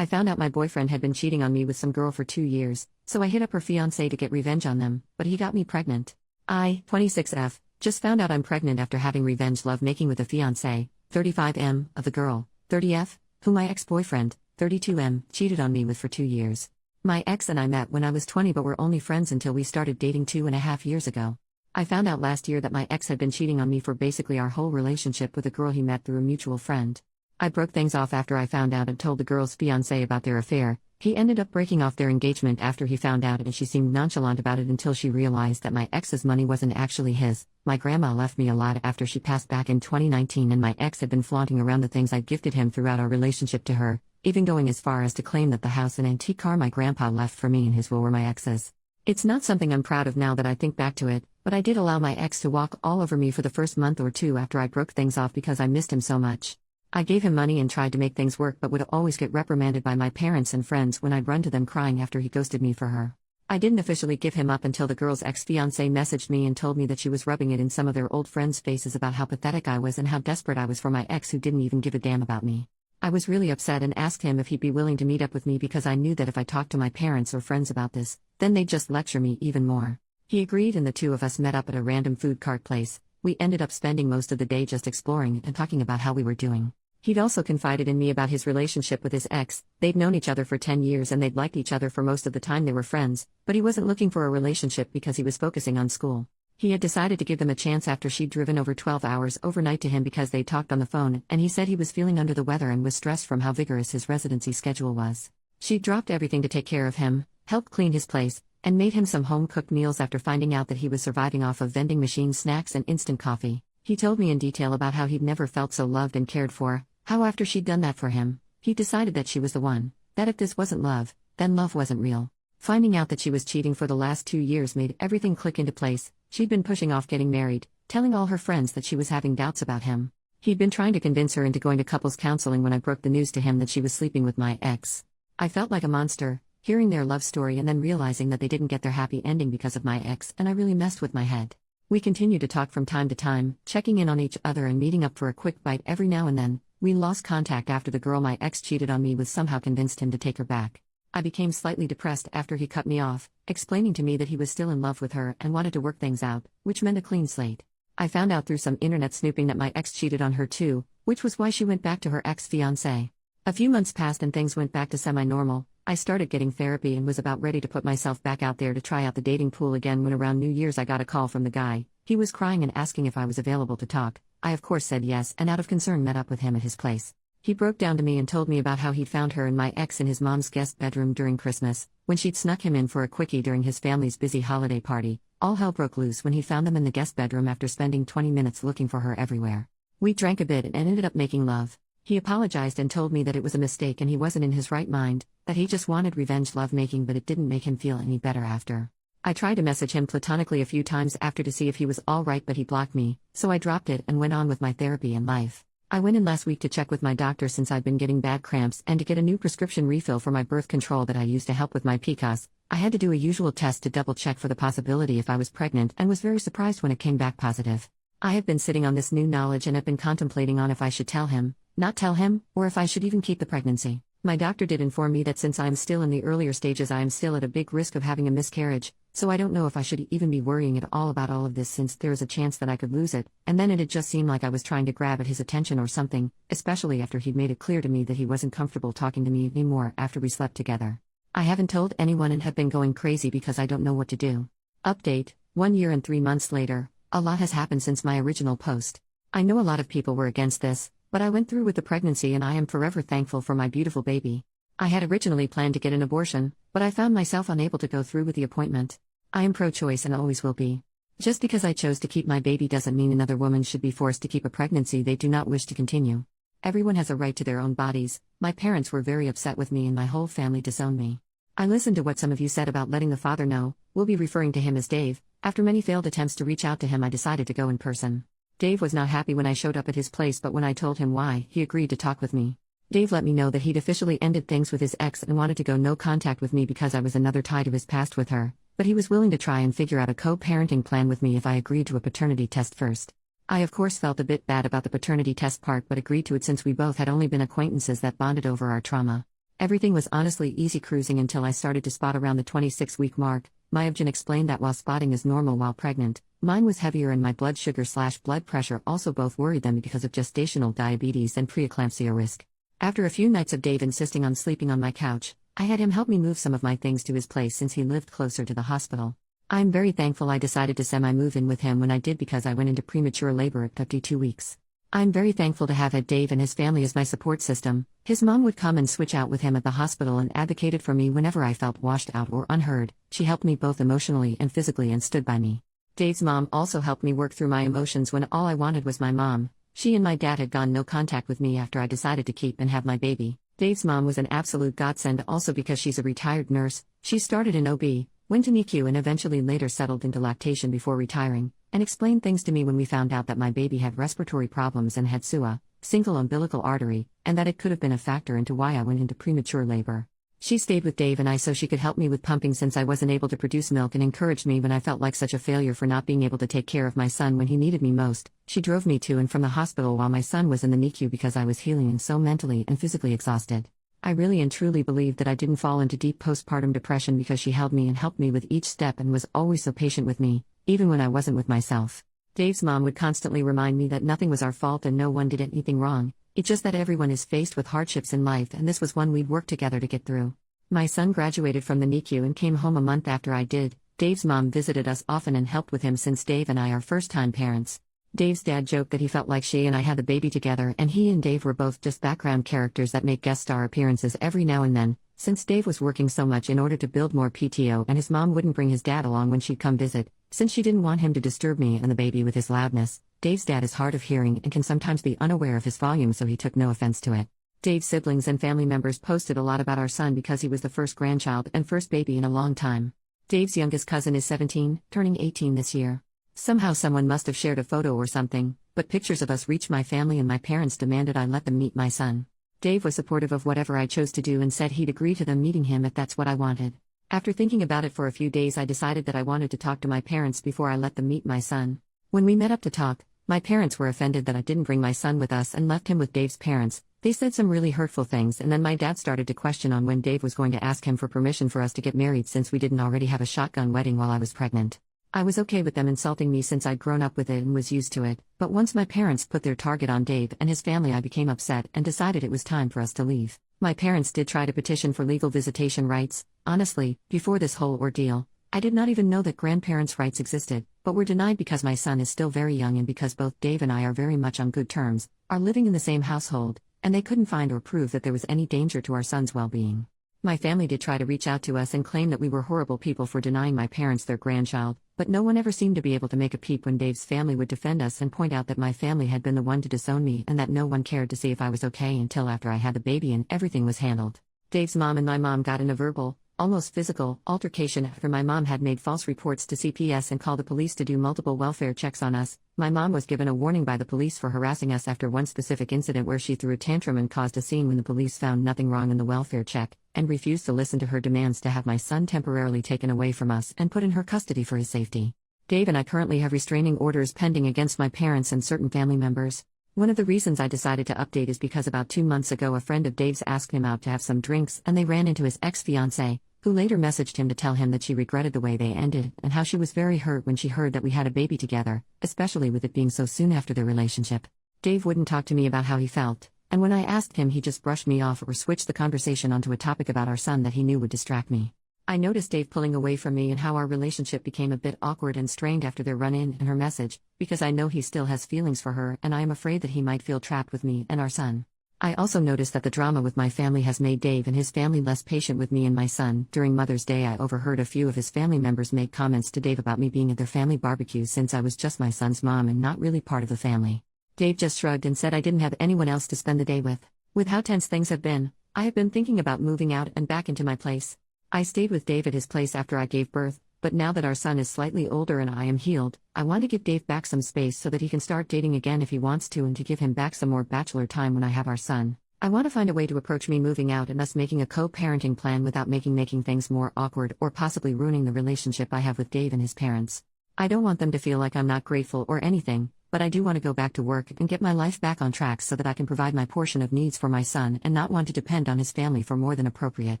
I found out my boyfriend had been cheating on me with some girl for 2 years, so I hit up her fiancé to get revenge on them, but he got me pregnant. I, 26F, just found out I'm pregnant after having revenge love making with a fiancé, 35M, of the girl, 30F, who my ex-boyfriend, 32M, cheated on me with for 2 years. My ex and I met when I was 20 but were only friends until we started dating 2.5 years ago. I found out last year that my ex had been cheating on me for basically our whole relationship with a girl he met through a mutual friend. I broke things off after I found out and told the girl's fiancé about their affair. He ended up breaking off their engagement after he found out, and she seemed nonchalant about it until she realized that my ex's money wasn't actually his. My grandma left me a lot after she passed back in 2019, and my ex had been flaunting around the things I'd gifted him throughout our relationship to her, even going as far as to claim that the house and antique car my grandpa left for me and his will were my ex's. It's not something I'm proud of now that I think back to it, but I did allow my ex to walk all over me for the first month or two after I broke things off because I missed him so much. I gave him money and tried to make things work but would always get reprimanded by my parents and friends when I'd run to them crying after he ghosted me for her. I didn't officially give him up until the girl's ex-fiancé messaged me and told me that she was rubbing it in some of their old friends' faces about how pathetic I was and how desperate I was for my ex who didn't even give a damn about me. I was really upset and asked him if he'd be willing to meet up with me because I knew that if I talked to my parents or friends about this, then they'd just lecture me even more. He agreed and the two of us met up at a random food cart place. We ended up spending most of the day just exploring and talking about how we were doing. He'd also confided in me about his relationship with his ex. They'd known each other for 10 years and they'd liked each other for most of the time they were friends, but he wasn't looking for a relationship because he was focusing on school. He had decided to give them a chance after she'd driven over 12 hours overnight to him because they talked on the phone, and he said he was feeling under the weather and was stressed from how vigorous his residency schedule was. She'd dropped everything to take care of him, helped clean his place, and made him some home-cooked meals after finding out that he was surviving off of vending machine snacks and instant coffee. He told me in detail about how he'd never felt so loved and cared for, how after she'd done that for him, he decided that she was the one, that if this wasn't love, then love wasn't real. Finding out that she was cheating for the last 2 years made everything click into place. She'd been pushing off getting married, telling all her friends that she was having doubts about him. He'd been trying to convince her into going to couples counseling when I broke the news to him that she was sleeping with my ex. I felt like a monster, hearing their love story and then realizing that they didn't get their happy ending because of my ex, and I really messed with my head. We continued to talk from time to time, checking in on each other and meeting up for a quick bite every now and then. We lost contact after the girl my ex cheated on me with somehow convinced him to take her back. I became slightly depressed after he cut me off, explaining to me that he was still in love with her and wanted to work things out, which meant a clean slate. I found out through some internet snooping that my ex cheated on her too, which was why she went back to her ex-fiancé. A few months passed and things went back to semi-normal. I started getting therapy and was about ready to put myself back out there to try out the dating pool again when around New Year's I got a call from the guy. He was crying and asking if I was available to talk. I of course said yes and out of concern met up with him at his place. He broke down to me and told me about how he'd found her and my ex in his mom's guest bedroom during Christmas, when she'd snuck him in for a quickie during his family's busy holiday party. All hell broke loose when he found them in the guest bedroom after spending 20 minutes looking for her everywhere. We drank a bit and ended up making love. He apologized and told me that it was a mistake and he wasn't in his right mind, that he just wanted revenge lovemaking but it didn't make him feel any better after. I tried to message him platonically a few times after to see if he was alright but he blocked me, so I dropped it and went on with my therapy and life. I went in last week to check with my doctor since I'd been getting bad cramps and to get a new prescription refill for my birth control that I use to help with my PCOS. I had to do a usual test to double check for the possibility if I was pregnant and was very surprised when it came back positive. I have been sitting on this new knowledge and have been contemplating on if I should tell him, not tell him, or if I should even keep the pregnancy. My doctor did inform me that since I am still in the earlier stages I am still at a big risk of having a miscarriage, so I don't know if I should even be worrying at all about all of this since there is a chance that I could lose it, and then it'd just seem like I was trying to grab at his attention or something, especially after he'd made it clear to me that he wasn't comfortable talking to me anymore after we slept together. I haven't told anyone and have been going crazy because I don't know what to do. Update, 1 year and 3 months later, a lot has happened since my original post. I know a lot of people were against this, but I went through with the pregnancy and I am forever thankful for my beautiful baby. I had originally planned to get an abortion, but I found myself unable to go through with the appointment. I am pro-choice and always will be. Just because I chose to keep my baby doesn't mean another woman should be forced to keep a pregnancy they do not wish to continue. Everyone has a right to their own bodies. My parents were very upset with me and my whole family disowned me. I listened to what some of you said about letting the father know. We'll be referring to him as Dave. After many failed attempts to reach out to him I decided to go in person. Dave was not happy when I showed up at his place but when I told him why, he agreed to talk with me. Dave let me know that he'd officially ended things with his ex and wanted to go no contact with me because I was another tie to his past with her, but he was willing to try and figure out a co-parenting plan with me if I agreed to a paternity test first. I of course felt a bit bad about the paternity test part but agreed to it since we both had only been acquaintances that bonded over our trauma. Everything was honestly easy cruising until I started to spot around the 26-week mark. Myobgen explained that while spotting is normal while pregnant, mine was heavier and my blood sugar/blood pressure also both worried them because of gestational diabetes and preeclampsia risk. After a few nights of Dave insisting on sleeping on my couch, I had him help me move some of my things to his place since he lived closer to the hospital. I'm very thankful I decided to semi-move in with him when I did because I went into premature labor at 52 weeks. I'm very thankful to have had Dave and his family as my support system. His mom would come and switch out with him at the hospital and advocated for me whenever I felt washed out or unheard. She helped me both emotionally and physically and stood by me. Dave's mom also helped me work through my emotions when all I wanted was my mom. She and my dad had gone no contact with me after I decided to keep and have my baby. Dave's mom was an absolute godsend also because she's a retired nurse. She started in OB, went to NICU and eventually later settled into lactation before retiring, and explained things to me when we found out that my baby had respiratory problems and had SUA, single umbilical artery, and that it could have been a factor into why I went into premature labor. She stayed with Dave and I so she could help me with pumping since I wasn't able to produce milk and encouraged me when I felt like such a failure for not being able to take care of my son when he needed me most. She drove me to and from the hospital while my son was in the NICU because I was healing and so mentally and physically exhausted. I really and truly believe that I didn't fall into deep postpartum depression because she held me and helped me with each step and was always so patient with me, even when I wasn't with myself. Dave's mom would constantly remind me that nothing was our fault and no one did anything wrong, it's just that everyone is faced with hardships in life and this was one we'd work together to get through. My son graduated from the NICU and came home a month after I did. Dave's mom visited us often and helped with him since Dave and I are first-time parents. Dave's dad joked that he felt like she and I had the baby together and he and Dave were both just background characters that make guest star appearances every now and then, since Dave was working so much in order to build more PTO and his mom wouldn't bring his dad along when she'd come visit, since she didn't want him to disturb me and the baby with his loudness. Dave's dad is hard of hearing and can sometimes be unaware of his volume so he took no offense to it. Dave's siblings and family members posted a lot about our son because he was the first grandchild and first baby in a long time. Dave's youngest cousin is 17, turning 18 this year. Somehow someone must have shared a photo or something, but pictures of us reached my family and my parents demanded I let them meet my son. Dave was supportive of whatever I chose to do and said he'd agree to them meeting him if that's what I wanted. After thinking about it for a few days I decided that I wanted to talk to my parents before I let them meet my son. When we met up to talk, my parents were offended that I didn't bring my son with us and left him with Dave's parents. They said some really hurtful things and then my dad started to question on when Dave was going to ask him for permission for us to get married since we didn't already have a shotgun wedding while I was pregnant. I was okay with them insulting me since I'd grown up with it and was used to it, but once my parents put their target on Dave and his family I became upset and decided it was time for us to leave. My parents did try to petition for legal visitation rights. Honestly, before this whole ordeal, I did not even know that grandparents' rights existed, but were denied because my son is still very young and because both Dave and I are very much on good terms, are living in the same household, and they couldn't find or prove that there was any danger to our son's well-being. My family did try to reach out to us and claim that we were horrible people for denying my parents their grandchild, but no one ever seemed to be able to make a peep when Dave's family would defend us and point out that my family had been the one to disown me and that no one cared to see if I was okay until after I had the baby and everything was handled. Dave's mom and my mom got in a verbal, almost physical, altercation after my mom had made false reports to CPS and called the police to do multiple welfare checks on us. My mom was given a warning by the police for harassing us after one specific incident where she threw a tantrum and caused a scene when the police found nothing wrong in the welfare check, and refused to listen to her demands to have my son temporarily taken away from us and put in her custody for his safety. Dave and I currently have restraining orders pending against my parents and certain family members. One of the reasons I decided to update is because about 2 months ago a friend of Dave's asked him out to have some drinks and they ran into his ex-fiancée, who later messaged him to tell him that she regretted the way they ended and how she was very hurt when she heard that we had a baby together, especially with it being so soon after their relationship. Dave wouldn't talk to me about how he felt, and when I asked him he just brushed me off or switched the conversation onto a topic about our son that he knew would distract me. I noticed Dave pulling away from me and how our relationship became a bit awkward and strained after their run-in and her message, because I know he still has feelings for her and I am afraid that he might feel trapped with me and our son. I also noticed that the drama with my family has made Dave and his family less patient with me and my son. During Mother's Day I overheard a few of his family members make comments to Dave about me being at their family barbecue since I was just my son's mom and not really part of the family. Dave just shrugged and said I didn't have anyone else to spend the day with. With how tense things have been, I have been thinking about moving out and back into my place. I stayed with Dave at his place after I gave birth, but now that our son is slightly older and I am healed, I want to give Dave back some space so that he can start dating again if he wants to and to give him back some more bachelor time when I have our son. I want to find a way to approach me moving out and us making a co-parenting plan without making things more awkward or possibly ruining the relationship I have with Dave and his parents. I don't want them to feel like I'm not grateful or anything, but I do want to go back to work and get my life back on track so that I can provide my portion of needs for my son and not want to depend on his family for more than appropriate.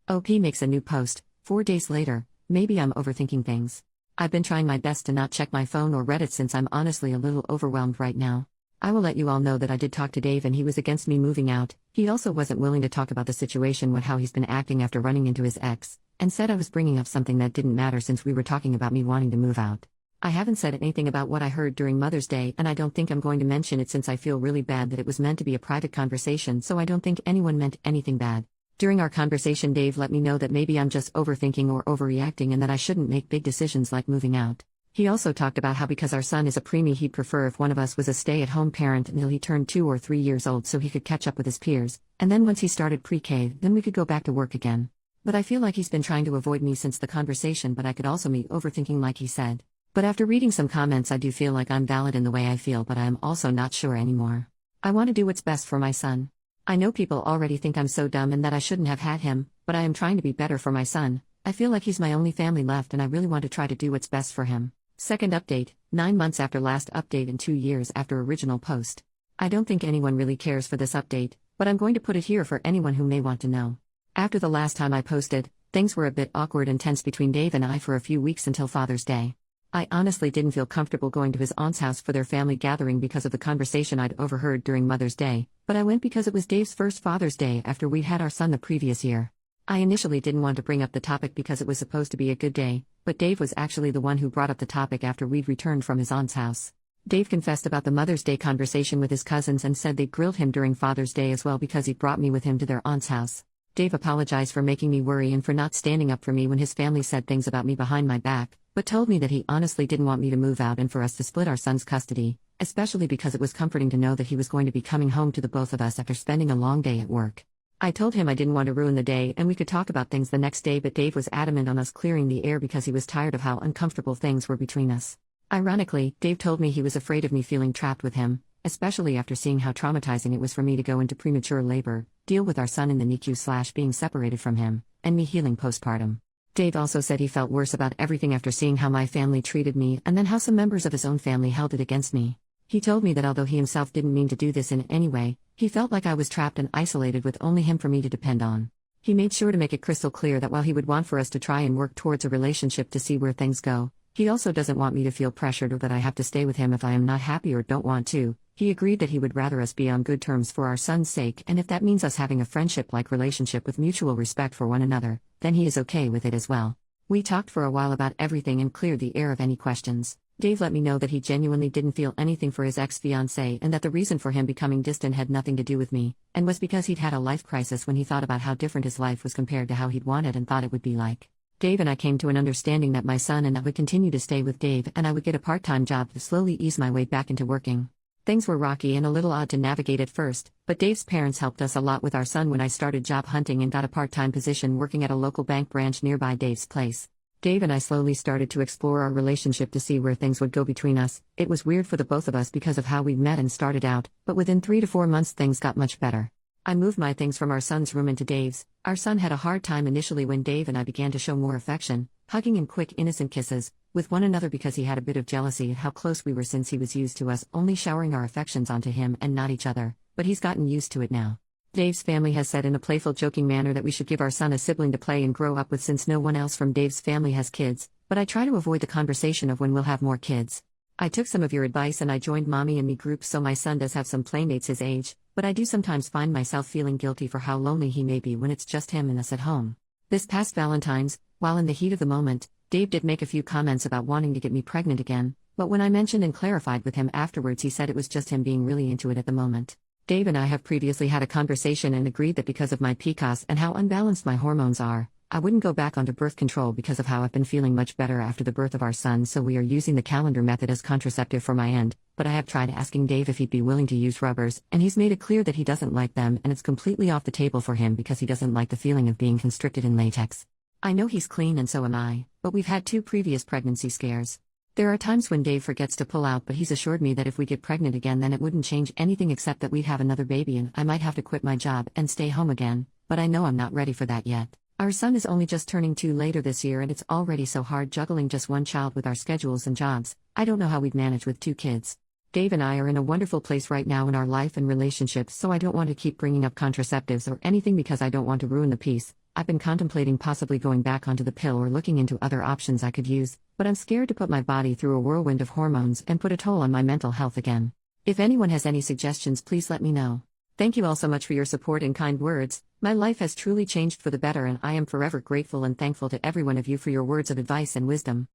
OP makes a new post, 4 days later. Maybe I'm overthinking things. I've been trying my best to not check my phone or Reddit since I'm honestly a little overwhelmed right now. I will let you all know that I did talk to Dave and he was against me moving out. He also wasn't willing to talk about the situation with how he's been acting after running into his ex, and said I was bringing up something that didn't matter since we were talking about me wanting to move out. I haven't said anything about what I heard during Mother's Day, and I don't think I'm going to mention it since I feel really bad that it was meant to be a private conversation, so I don't think anyone meant anything bad. During our conversation, Dave let me know that maybe I'm just overthinking or overreacting and that I shouldn't make big decisions like moving out. He also talked about how because our son is a preemie, he'd prefer if one of us was a stay-at-home parent until he turned 2 or 3 years old so he could catch up with his peers, and then once he started pre-K, then we could go back to work again. But I feel like he's been trying to avoid me since the conversation, but I could also be overthinking like he said. But after reading some comments, I do feel like I'm valid in the way I feel, but I am also not sure anymore. I want to do what's best for my son. I know people already think I'm so dumb and that I shouldn't have had him, but I am trying to be better for my son. I feel like he's my only family left and I really want to try to do what's best for him. Second update, 9 months after last update and 2 years after original post. I don't think anyone really cares for this update, but I'm going to put it here for anyone who may want to know. After the last time I posted, things were a bit awkward and tense between Dave and I for a few weeks until Father's Day. I honestly didn't feel comfortable going to his aunt's house for their family gathering because of the conversation I'd overheard during Mother's Day, but I went because it was Dave's first Father's Day after we'd had our son the previous year. I initially didn't want to bring up the topic because it was supposed to be a good day, but Dave was actually the one who brought up the topic after we'd returned from his aunt's house. Dave confessed about the Mother's Day conversation with his cousins and said they grilled him during Father's Day as well because he brought me with him to their aunt's house. Dave apologized for making me worry and for not standing up for me when his family said things about me behind my back, but told me that he honestly didn't want me to move out and for us to split our son's custody, especially because it was comforting to know that he was going to be coming home to the both of us after spending a long day at work. I told him I didn't want to ruin the day and we could talk about things the next day, but Dave was adamant on us clearing the air because he was tired of how uncomfortable things were between us. Ironically, Dave told me he was afraid of me feeling trapped with him, especially after seeing how traumatizing it was for me to go into premature labor, deal with our son in the NICU/being separated from him, and me healing postpartum. Dave also said he felt worse about everything after seeing how my family treated me and then how some members of his own family held it against me. He told me that although he himself didn't mean to do this in any way, he felt like I was trapped and isolated with only him for me to depend on. He made sure to make it crystal clear that while he would want for us to try and work towards a relationship to see where things go, he also doesn't want me to feel pressured or that I have to stay with him if I am not happy or don't want to. He agreed that he would rather us be on good terms for our son's sake, and if that means us having a friendship-like relationship with mutual respect for one another, then he is okay with it as well. We talked for a while about everything and cleared the air of any questions. Dave let me know that he genuinely didn't feel anything for his ex-fiancée and that the reason for him becoming distant had nothing to do with me, and was because he'd had a life crisis when he thought about how different his life was compared to how he'd wanted and thought it would be like. Dave and I came to an understanding that my son and I would continue to stay with Dave and I would get a part-time job to slowly ease my way back into working. Things were rocky and a little odd to navigate at first, but Dave's parents helped us a lot with our son when I started job hunting and got a part-time position working at a local bank branch nearby Dave's place. Dave and I slowly started to explore our relationship to see where things would go between us. It was weird for the both of us because of how we'd met and started out, but within 3 to 4 months things got much better. I moved my things from our son's room into Dave's. Our son had a hard time initially when Dave and I began to show more affection, hugging and quick innocent kisses, with one another because he had a bit of jealousy at how close we were since he was used to us only showering our affections onto him and not each other, but he's gotten used to it now. Dave's family has said in a playful joking manner that we should give our son a sibling to play and grow up with since no one else from Dave's family has kids, but I try to avoid the conversation of when we'll have more kids. I took some of your advice and I joined Mommy and Me groups so my son does have some playmates his age, but I do sometimes find myself feeling guilty for how lonely he may be when it's just him and us at home. This past Valentine's, while in the heat of the moment, Dave did make a few comments about wanting to get me pregnant again, but when I mentioned and clarified with him afterwards he said it was just him being really into it at the moment. Dave and I have previously had a conversation and agreed that because of my PCOS and how unbalanced my hormones are, I wouldn't go back onto birth control because of how I've been feeling much better after the birth of our son, so we are using the calendar method as contraceptive for my end, but I have tried asking Dave if he'd be willing to use rubbers, and he's made it clear that he doesn't like them and it's completely off the table for him because he doesn't like the feeling of being constricted in latex. I know he's clean and so am I, but we've had 2 previous pregnancy scares. There are times when Dave forgets to pull out, but he's assured me that if we get pregnant again then it wouldn't change anything except that we'd have another baby and I might have to quit my job and stay home again, but I know I'm not ready for that yet. Our son is only just turning 2 later this year and it's already so hard juggling just one child with our schedules and jobs. I don't know how we'd manage with 2 kids. Dave and I are in a wonderful place right now in our life and relationships, so I don't want to keep bringing up contraceptives or anything because I don't want to ruin the peace. I've been contemplating possibly going back onto the pill or looking into other options I could use, but I'm scared to put my body through a whirlwind of hormones and put a toll on my mental health again. If anyone has any suggestions, please let me know. Thank you all so much for your support and kind words. My life has truly changed for the better, and I am forever grateful and thankful to every one of you for your words of advice and wisdom.